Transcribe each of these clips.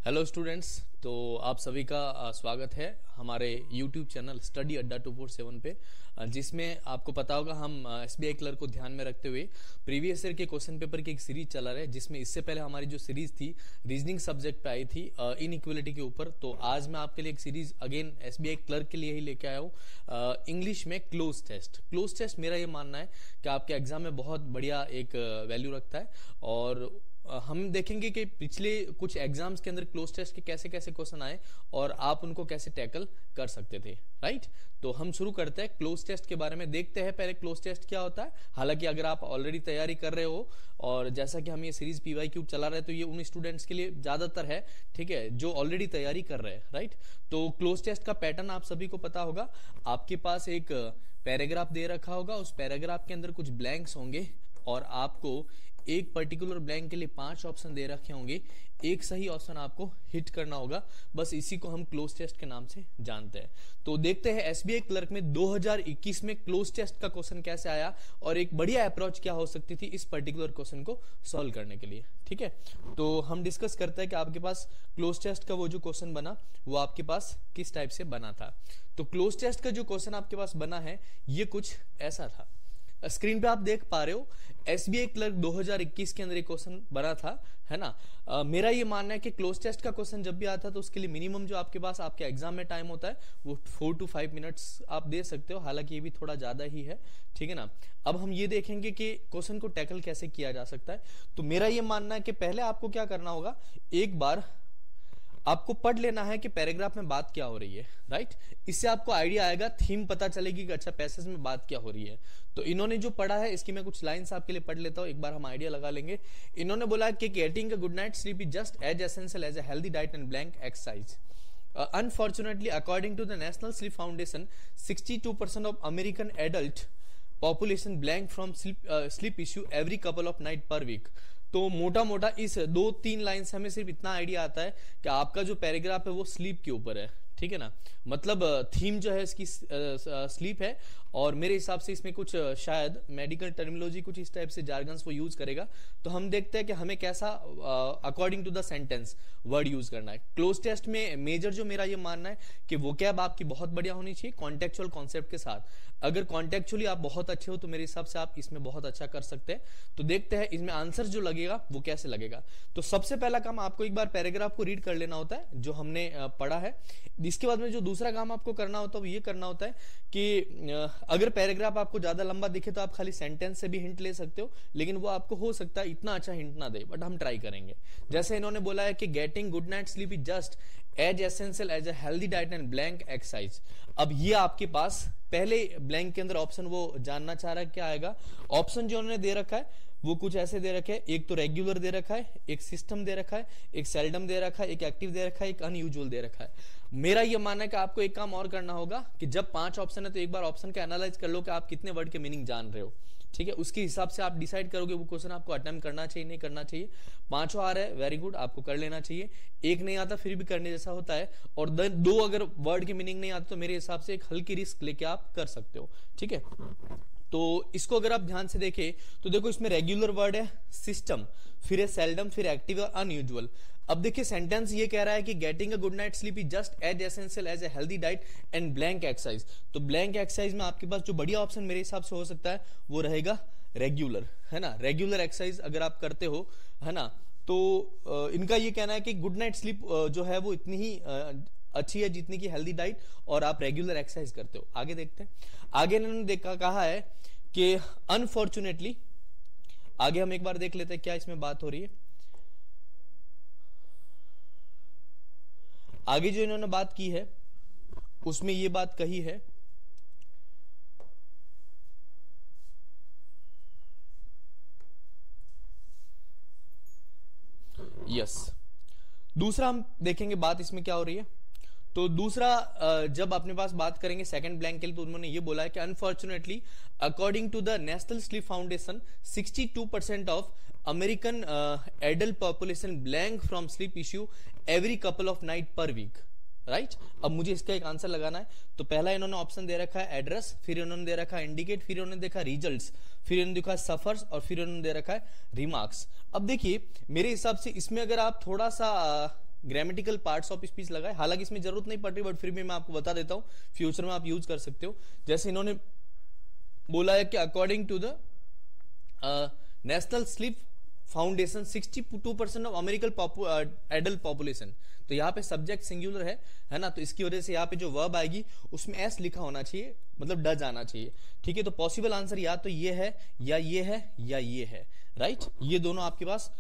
Hello students. तो आप सभी का स्वागत है हमारे YouTube चैनल स्टडी अड्डा 247 पे, जिसमें आपको पता होगा हम SBI क्लर्क को ध्यान में रखते हुए प्रीवियस ईयर के क्वेश्चन पेपर की एक सीरीज चला रहे हैं, जिसमें इससे पहले हमारी जो सीरीज थी रीजनिंग सब्जेक्ट पे आई थी इनइक्वलिटी के ऊपर। तो आज मैं आपके लिए एक सीरीज अगेन SBI क्लर्क के लिए ही लेके आया हूँ, इंग्लिश में क्लोज टेस्ट। क्लोज टेस्ट मेरा ये मानना है कि आपके एग्जाम में बहुत बढ़िया एक वैल्यू रखता है, और हम देखेंगे कि पिछले कुछ एग्जाम्स के अंदर क्लोज टेस्ट के कैसे कैसे क्वेश्चन आए और आप उनको कैसे टैकल कर सकते थे। राइट, तो हम शुरू करते हैं क्लोज टेस्ट के बारे में। देखते हैं पहले क्लोज टेस्ट क्या होता है। हालांकि अगर आप ऑलरेडी तैयारी कर रहे हो, और जैसा कि हम ये सीरीज PYQ चला रहे हैं, तो ये उन स्टूडेंट्स के लिए ज्यादातर है, ठीक है, जो ऑलरेडी तैयारी कर रहे हैं। राइट, तो क्लोज टेस्ट का पैटर्न आप सभी को पता होगा। आपके पास एक पैराग्राफ दे रखा होगा, उस पैराग्राफ के अंदर कुछ ब्लैंक्स होंगे और आपको एक पर्टिकुलर ब्लैंक के लिए 5 ऑप्शन दे रखे होंगे। एक सही ऑप्शन आपको हिट करना होगा। बस इसी को हम क्लोज टेस्ट के नाम से जानते हैं। तो देखते हैं SBI क्लर्क में 2021 में क्लोज टेस्ट का क्वेश्चन कैसे आया और एक बढ़िया अप्रोच क्या हो सकती थी इस पर्टिकुलर क्वेश्चन को सॉल्व करने के लिए। ठीक है, तो हम डिस्कस करते हैं कि आपके पास क्लोज टेस्ट का वो जो क्वेश्चन बना वो आपके पास किस टाइप से बना था। तो क्लोज टेस्ट का जो क्वेश्चन आपके पास बना है ये कुछ ऐसा था। स्क्रीन पे आप देख पा रहे हो SBI क्लर्क 2021 के अंदर एक क्वेश्चन बना था, है ना। मेरा ये मानना है कि क्लोज टेस्ट का क्वेश्चन जब भी आता है तो उसके लिए मिनिमम जो आपके पास आपके एग्जाम में टाइम होता है वो 4 to 5 मिनट्स आप दे सकते हो। हालांकि ये भी थोड़ा ज्यादा ही है, ठीक है ना। अब हम ये देखेंगे कि क्वेश्चन को टैकल कैसे किया जा सकता है। तो मेरा ये मानना है कि पहले आपको क्या करना होगा, एक बार आपको पढ़ लेना है कि पैराग्राफ में बात क्या हो रही है। राइट, इससे आपको आइडिया आएगा, थीम पता चलेगी कि अच्छा पैसेज में बात क्या हो रही है। तो इन्होंने जो पढ़ा है इसकी मैं कुछ लाइंस आपके लिए पढ़ लेता हूं, एक बार हम आइडिया लगा लेंगे। इन्होंने बोला कि getting a good night sleep is just as essential as a healthy diet and blank exercise. Unfortunately, according to the National Sleep Foundation, 62% of American adult population blank from sleep issue every couple of night per week। तो मोटा मोटा इस 2-3 line से हमें सिर्फ इतना idea आता है कि आपका जो पैराग्राफ है वो स्लीप के ऊपर है, ठीक है ना। मतलब थीम जो है इसकी स्लीप है, और मेरे हिसाब से इसमें कुछ शायद मेडिकल टर्मिनोलॉजी कुछ इस टाइप से जार्गन्स वो यूज करेगा। तो हम देखते हैं कि हमें कैसा according to the sentence word use करना है। क्लोज टेस्ट में मेजर जो मेरा ये मानना है कि वोकैब आपकी बहुत बढ़िया होनी चाहिए कॉन्टेक्चुअल कॉन्सेप्ट के साथ। अगर कॉन्टेक्चुअली आप बहुत अच्छे हो तो मेरे हिसाब से आप इसमें बहुत अच्छा कर सकते हैं। तो देखते हैं इसमें आंसर जो लगेगा वो कैसे लगेगा। तो सबसे पहला काम आपको एक बार पैराग्राफ को रीड कर लेना होता है जो हमने पढ़ा है। इसके बाद में जो दूसरा काम आपको करना होता है वो ये करना होता है कि अगर पैराग्राफ आपको ज्यादा लंबा दिखे तो आप खाली सेंटेंस से भी हिंट ले सकते हो, लेकिन वो आपको हो सकता है इतना अच्छा हिंट ना दे, बट हम ट्राई करेंगे। जैसे इन्होंने बोला है कि getting good night sleep is just as essential as a healthy diet and blank exercise. अब ये आपके पास पहले ब्लैंक के अंदर ऑप्शन वो जानना चाह रहा है क्या आएगा। ऑप्शन जो उन्होंने दे रखा है वो कुछ ऐसे दे रखे हैं, एक तो रेगुलर दे रखा है, एक सिस्टम दे रखा है, एक सेल्डम दे रखा है, एक एक्टिव दे रखा है, एक अनयूजुअल दे रखा है। मेरा ये मानना है कि आपको एक काम और करना होगा कि जब 5 ऑप्शन है तो एक बार ऑप्शन का एनालाइज कर लो कि आप कितने वर्ड के मीनिंग जान रहे हो, ठीक है। उसके हिसाब से आप डिसाइड करोगे वो क्वेश्चन आपको अटेम्प्ट करना चाहिए नहीं करना चाहिए। 5 आ रहा है, वेरी गुड, आपको कर लेना चाहिए। एक नहीं आता फिर भी करने जैसा होता है, और 2 अगर वर्ड के मीनिंग नहीं आते तो मेरे हिसाब से एक हल्की रिस्क लेके आप कर सकते हो, ठीक है। तो इसको अगर आप ध्यान से देखें तो देखो इसमें रेगुलर वर्ड है, सिस्टम, फिर है सेल्डम, फिर एक्टिव और अनयूजुअल। अब देखिए सेंटेंस ये कह रहा है कि getting a good night sleep is just as essential as a healthy diet and blank exercise. तो ब्लैंक एक्सरसाइज में आपके पास जो बढ़िया ऑप्शन मेरे हिसाब से हो सकता है वो रहेगा रेगुलर, है ना। रेगुलर एक्सरसाइज अगर आप करते हो, है ना, तो इनका ये कहना है कि गुड नाइट स्लीप जो है वो इतनी ही अच्छी है जितनी की हेल्दी डाइट, और आप रेगुलर एक्सरसाइज करते हो। आगे देखते हैं। आगे इन्होंने देखा कहा है कि अनफॉर्चुनेटली, आगे हम एक बार देख लेते हैं क्या इसमें बात हो रही है। आगे जो इन्होंने बात की है उसमें ये बात कही है यस। दूसरा हम देखेंगे बात इसमें क्या हो रही है। तो दूसरा जब अपने पास बात करेंगे सेकंड ब्लैंक के लिए, तो उन्होंने ये बोला है कि unfortunately according to the national sleep foundation 62% of American adult population blank from sleep issue every couple of night per week. Right, अब मुझे इसका एक आंसर लगाना है। तो पहला इन्होंने ऑप्शन दे रखा है एड्रेस, फिर इन्होंने दे रखा है इंडिकेट, फिर इन्होंने देखा रिजल्ट्स, फिर इन्होंने देखा सफर्स, और फिर इन्होंने दे रखा है रिमार्क्स। अब देखिए मेरे हिसाब से इसमें अगर आप थोड़ा सा ग्रामेटिकल पार्ट्स ऑफ स्पीच लगाए, हालांकि इसमें जरूरत नहीं पड़ रही बट फिर भी मैं आपको बता देता हूं, फ्यूचर में आप यूज कर सकते हो। जैसे इन्होंने बोला है कि according to the national sleep foundation 62% of American adult population, तो यहाँ पे सब्जेक्ट सिंगुलर है ना, तो इसकी वजह से यहाँ पे जो वर्ब आएगी उसमें एस लिखा होना चाहिए, मतलब डज आना चाहिए, ठीक है। तो पॉसिबल आंसर या तो ये है या ये है या ये है, राइट, ये दोनों आपके पास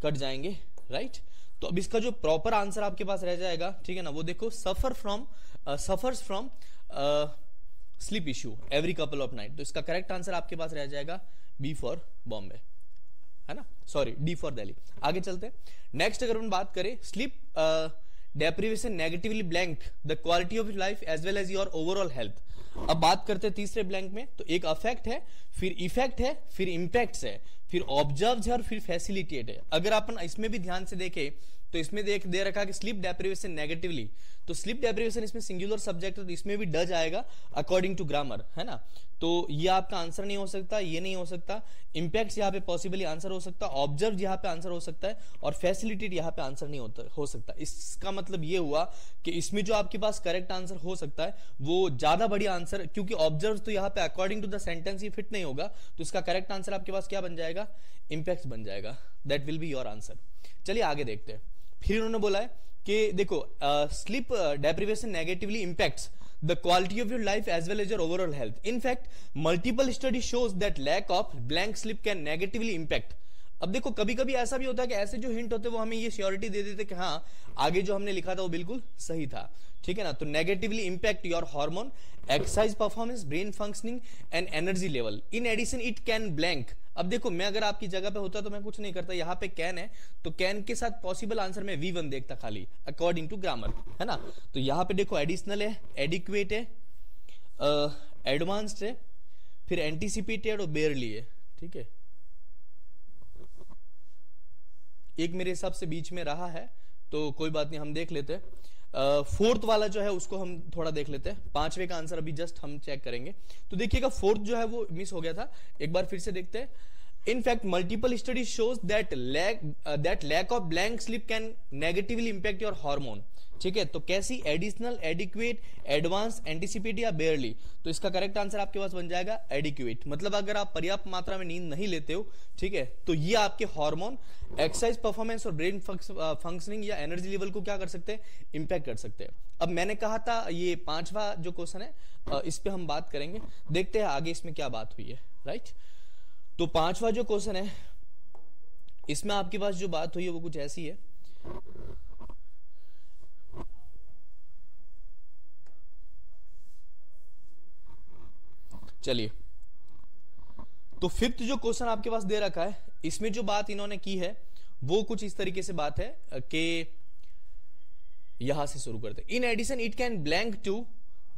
कट जाएंगे, राइट। तो अब इसका जो प्रॉपर आंसर आपके पास रह जाएगा, ठीक है ना, वो देखो suffers from sleep issue every couple of night, तो इसका करेक्ट आंसर आपके पास रह जाएगा बी फॉर बॉम्बे, है ना, सॉरी डी फॉर दिल्ली। आगे चलते हैं। नेक्स्ट अगर हम बात करें, sleep deprivation negatively blank the quality of life as well as your overall health. अब बात करते हैं तीसरे ब्लैंक में, तो एक अफेक्ट है, फिर इफेक्ट है, फिर इंपैक्ट्स है, फिर ऑब्जर्व है और फिर फैसिलिटेट है। अगर अपन इसमें भी ध्यान से देखें तो इसमें दे रखा कि स्लीप डेप्रिवेशन नेगेटिवली, तो स्लीप डेप्रिवेशन इसमें सिंगुलर सब्जेक्ट है, तो इसमें भी डज आएगा अकॉर्डिंग टू ग्रामर, है ना। तो ये आपका आंसर नहीं हो सकता, ये नहीं हो सकता। इंपैक्ट्स यहाँ पे पॉसिबली आंसर हो सकता, ऑब्जर्व यहाँ पे आंसर हो सकता है, और फैसिलिटेट यहाँ पे आंसर नहीं हो सकता। इसका मतलब ये हुआ कि इसमें जो आपके पास करेक्ट आंसर हो सकता है वो ज्यादा बढ़िया आंसर, क्योंकि ऑब्जर्व तो यहाँ पे अकॉर्डिंग टू द सेंटेंस ये फिट नहीं होगा, तो इसका करेक्ट आंसर आपके पास क्या बन जाएगा, इंपैक्ट्स बन जाएगा, that will be your answer. चलिए आगे देखते हैं। फिर उन्होंने बोला है कि देखो sleep deprivation negatively impacts the quality of your life as well as your overall health. In fact, multiple study shows that lack of blank sleep can negatively impact. अब देखो कभी कभी ऐसा भी होता है कि ऐसे जो हिंट होते हैं वो हमें ये श्योरिटी दे देते कि हाँ आगे जो हमने लिखा था वो बिल्कुल सही था, ठीक है ना। तो negatively impact your hormone, exercise performance, brain functioning and energy level. In addition it can blank. अब देखो मैं अगर आपकी जगह पे होता तो मैं कुछ नहीं करता, यहाँ पे कैन है तो कैन के साथ पॉसिबल आंसर में V1 देखता खाली अकॉर्डिंग टू ग्रामर, है ना। तो यहाँ पे देखो एडिशनल है, एडिक्वेट है, एडवांस्ड है, फिर एंटीसिपेटेड और बेयरली है, ठीक है। एक मेरे हिसाब से बीच में रहा है तो कोई बात नहीं, हम देख लेते हैं। फोर्थ वाला जो है उसको हम थोड़ा देख लेते हैं, पांचवे का आंसर अभी जस्ट हम चेक करेंगे। तो देखिएगा फोर्थ जो है वो मिस हो गया था, एक बार फिर से देखते हैं। In fact, multiple studies shows that lack of blank sleep can negatively impact your hormone. ठीक है, तो कैसी, एडिशनल, एडिक्वेट, एडवांस, एंटिसिपेट या बेयरली। तो इसका करेक्ट आंसर आपके पास बन जाएगा एडिक्वेट, मतलब अगर आप पर्याप्त मात्रा में नींद नहीं लेते हो, ठीक है, तो ये आपके हार्मोन, एक्सरसाइज परफॉर्मेंस और ब्रेन फंक्शनिंग या एनर्जी लेवल को क्या कर सकते हैं, इंपैक्ट कर सकते हैं। अब मैंने कहा था ये पांचवा जो क्वेश्चन है इस पे हम बात करेंगे, देखते हैं आगे इसमें क्या बात हुई है, राइट। तो पांचवा जो क्वेश्चन है इसमें आपके पास जो बात हुई है वो कुछ ऐसी है। चलिए, तो फिफ्थ जो क्वेश्चन आपके पास दे रखा है इसमें जो बात इन्होंने की है वो कुछ इस तरीके से बात है कि यहां से शुरू करते हैं। In addition it can blank to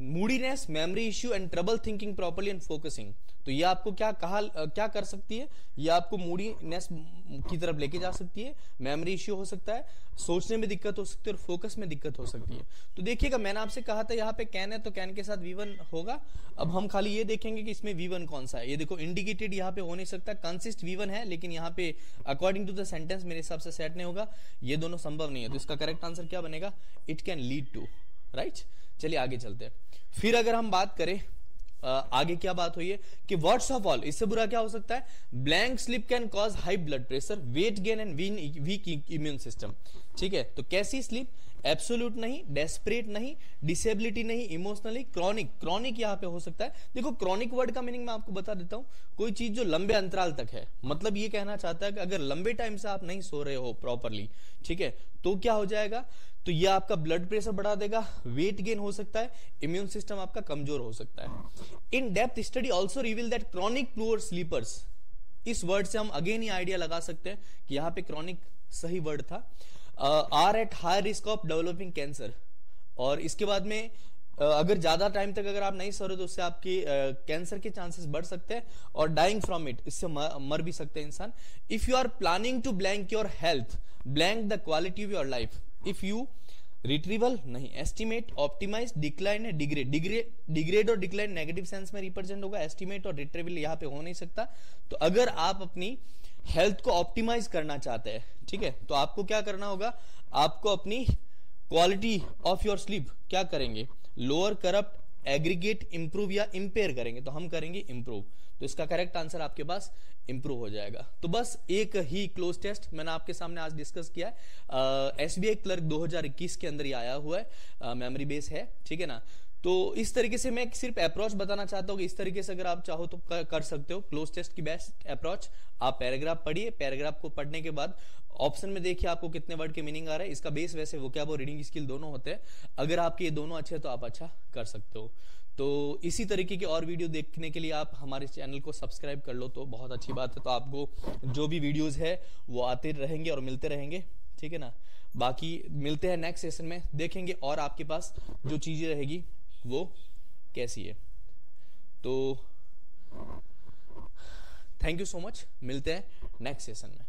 moodiness, memory issue and trouble thinking properly and focusing. तो ये आपको क्या कर सकती है, ये आपको मूडीनेस की तरफ लेके जा सकती है, मेमोरी इश्यू हो सकता है, सोचने में दिक्कत हो सकती है और फोकस में दिक्कत हो सकती है। तो देखिएगा मैंने आपसे कहा था यहाँ पे कैन है तो कैन के साथ V1 होगा। अब हम खाली ये देखेंगे कि इसमें V1 कौन सा है। ये देखो इंडिकेटेड यहाँ पे हो नहीं सकता, कंसिस्ट V1 है, लेकिन यहाँ पे अकॉर्डिंग टू द सेंटेंस मेरे हिसाब से सेट नहीं होगा, ये दोनों संभव नहीं है। तो इसका करेक्ट आंसर क्या बनेगा, it can lead to, right. चलिए आगे चलते हैं। फिर अगर हम बात करें आगे क्या बात हुई है कि व्हाट्स ऑफ ऑल, इससे बुरा क्या हो सकता है, blank sleep can cause high blood pressure, weight gain and week immune system. ठीक है, तो कैसी स्लीप, एब्सोल्यूट नहीं, डेस्परेट नहीं, डिसेबिलिटी नहीं, इमोशनली, क्रॉनिक यहाँ पे हो सकता है। देखो क्रॉनिक वर्ड का मीनिंग मैं आपको बता देता हूँ, कोई चीज जो लंबे अंतराल तक है, मतलब ये कहना चाहता है कि अगर लंबे टाइम से आप नहीं सो रहे हो प्रॉपरली, ठीक है, तो क्या हो जाएगा, तो ये आपका ब्लड प्रेशर बढ़ा देगा, वेट गेन हो सकता है, इम्यून सिस्टम आपका कमजोर हो सकता है। In depth study also reveal that chronic poor sleepers, इस वर्ड से हम अगेन ही आइडिया लगा सकते हैं कि यहाँ पे क्रॉनिक सही वर्ड था, are at high risk of developing cancer. और इसके बाद में अगर ज्यादा टाइम तक अगर आप नहीं सो रहे तो उससे आपके कैंसर के चांसेस बढ़ सकते हैं और डाइंग फ्रॉम इट, इससे मर भी सकते हैं इंसान। If you are planning to blank your health, blank the quality of your life. If you retrieval नहीं, एस्टिमेट, ऑप्टिमाइज, डिक्लाइन है, डिग्रेड और डिक्लाइन नेगेटिव सेंस में रिप्रेजेंट होगा, एस्टिमेट और रिट्रीवल यहाँ पे हो नहीं सकता। तो अगर आप अपनी हेल्थ को ऑप्टिमाइज करना चाहते हैं, ठीक है, तो आपको क्या करना होगा, आपको अपनी क्वालिटी ऑफ योर स्लीप क्या करेंगे, लोअर, करप्ट, एग्रीगेट, इंप्रूव या इंपेयर करेंगे, तो हम करेंगे इंप्रूव। तो इसका करेक्ट आंसर आपके पास इंप्रूव हो जाएगा। तो बस एक ही क्लोज टेस्ट मैंने आपके सामने आज डिस्कस किया है, एसबीआई क्लर्क 2021 के अंदर ये आया हुआ है, मेमोरी बेस है, ठीक है ना। तो इस तरीके से मैं सिर्फ अप्रोच बताना चाहता हूँ कि इस तरीके से अगर आप चाहो तो कर सकते हो क्लोज टेस्ट की बेस्ट अप्रोच। आप पैराग्राफ पढ़िए, पैराग्राफ को पढ़ने के बाद ऑप्शन में देखिए आपको कितने वर्ड के मीनिंग आ रहा है। इसका बेस वैसे वोकैब और रीडिंग स्किल दोनों होते हैं, अगर आपके ये दोनों अच्छे हैं तो आप अच्छा कर सकते हो। तो इसी तरीके के और वीडियो देखने के लिए आप हमारे चैनल को सब्सक्राइब कर लो तो बहुत अच्छी बात है। तो आपको जो भी वीडियोस है वो आते रहेंगे और मिलते रहेंगे, ठीक है ना। बाकी मिलते हैं नेक्स्ट सेशन में, देखेंगे और आपके पास जो चीजें रहेगी वो कैसी है। तो थैंक यू सो मच, मिलते हैं नेक्स्ट सेशन में।